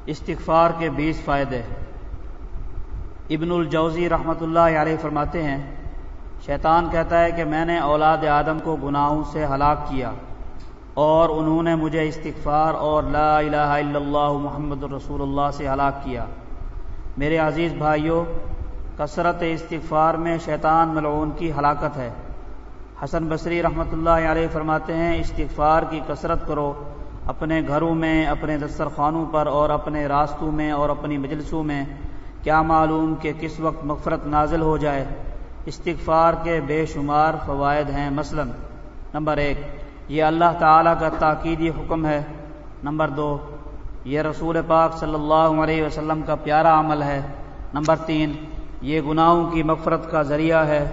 استغفار کے 20 فائدے۔ ابن الجوزی رحمۃ اللہ علیہ فرماتے ہیں، شیطان کہتا ہے کہ میں نے اولاد آدم کو گناہوں سے ہلاک کیا اور انہوں نے مجھے استغفار اور لا الہ الا اللہ محمد رسول اللہ سے ہلاک کیا۔ میرے عزیز بھائیوں، کثرت استغفار میں شیطان ملعون کی ہلاکت ہے۔ حسن بصری رحمۃ اللہ علیہ فرماتے ہیں، استغفار کی کثرت کرو، اپنے گھروں میں، اپنے دسترخوانوں پر اور اپنے راستوں میں اور اپنی مجلسوں میں، کیا معلوم کہ کس وقت مغفرت نازل ہو جائے۔ استغفار کے بے شمار فوائد ہیں۔ مثلا نمبر 1، یہ اللہ تعالیٰ کا تاکیدی حکم ہے۔ نمبر 2، یہ رسول پاک صلی اللہ علیہ وسلم کا پیارا عمل ہے۔ نمبر 3، یہ گناہوں کی مغفرت کا ذریعہ ہے۔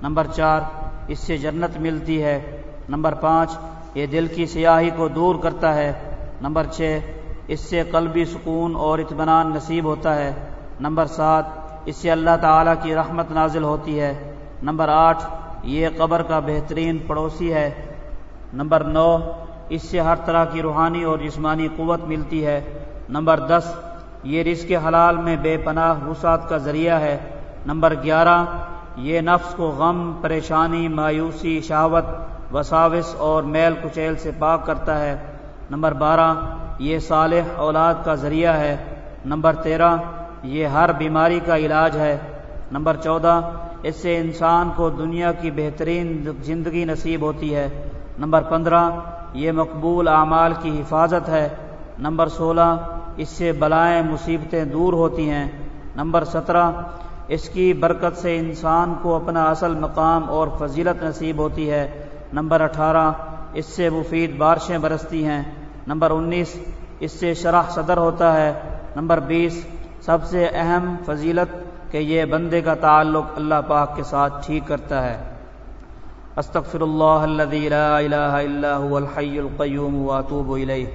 نمبر 4، اس سے جنت ملتی ہے۔ نمبر 5، یہ دل کی سیاہی کو دور کرتا ہے۔ نمبر 6، اس سے قلبی سکون اور اطمینان نصیب ہوتا ہے۔ نمبر 7، اس سے اللہ تعالیٰ کی رحمت نازل ہوتی ہے۔ نمبر 8، یہ قبر کا بہترین پڑوسی ہے۔ نمبر 9، اس سے ہر طرح کی روحانی اور جسمانی قوت ملتی ہے۔ نمبر 10، یہ رزق حلال میں بے پناہ وسعت کا ذریعہ ہے۔ نمبر 11، یہ نفس کو غم، پریشانی، مایوسی، شہوت، وساوس اور میل کچیل سے پاک کرتا ہے۔ نمبر 12، یہ صالح اولاد کا ذریعہ ہے۔ نمبر 13، یہ ہر بیماری کا علاج ہے۔ نمبر 14، اس سے انسان کو دنیا کی بہترین زندگی نصیب ہوتی ہے۔ نمبر 15، یہ مقبول اعمال کی حفاظت ہے۔ نمبر 16، اس سے بلائیں مصیبتیں دور ہوتی ہیں۔ نمبر 17، اس کی برکت سے انسان کو اپنا اصل مقام اور فضیلت نصیب ہوتی ہے۔ نمبر 18، اس سے مفید بارشیں برستی ہیں۔ نمبر 19، اس سے شرح صدر ہوتا ہے۔ نمبر 20، سب سے اہم فضیلت کہ یہ بندے کا تعلق اللہ پاک کے ساتھ ٹھیک کرتا ہے۔ استغفر اللہ الذی لا الہ الا هو الحی القیوم واتوب الیہ۔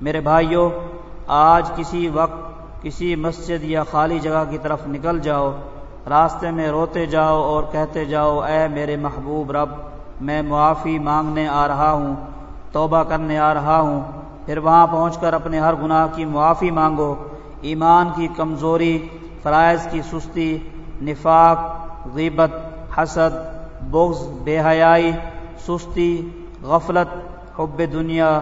میرے بھائیوں، آج کسی وقت کسی مسجد یا خالی جگہ کی طرف نکل جاؤ، راستے میں روتے جاؤ اور کہتے جاؤ، اے میرے محبوب رب، میں معافی مانگنے آ رہا ہوں، توبہ کرنے آ رہا ہوں۔ پھر وہاں پہنچ کر اپنے ہر گناہ کی معافی مانگو۔ ایمان کی کمزوری، فرائض کی سستی، نفاق، غیبت، حسد، بغض، بے حیائی، سستی، غفلت، حب دنیا،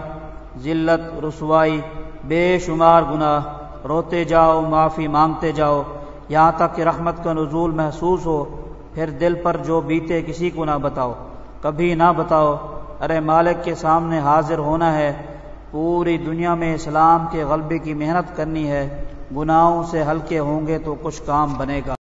ذلت، رسوائی، بے شمار گناہ، روتے جاؤ، معافی مانگتے جاؤ، یہاں تک کہ رحمت کا نزول محسوس ہو۔ پھر دل پر جو بیتے کسی کو نہ بتاؤ، کبھی نہ بتاؤ۔ ارے مالک کے سامنے حاضر ہونا ہے، پوری دنیا میں اسلام کے غلبے کی محنت کرنی ہے۔ گناہوں سے ہلکے ہوں گے تو کچھ کام بنے گا۔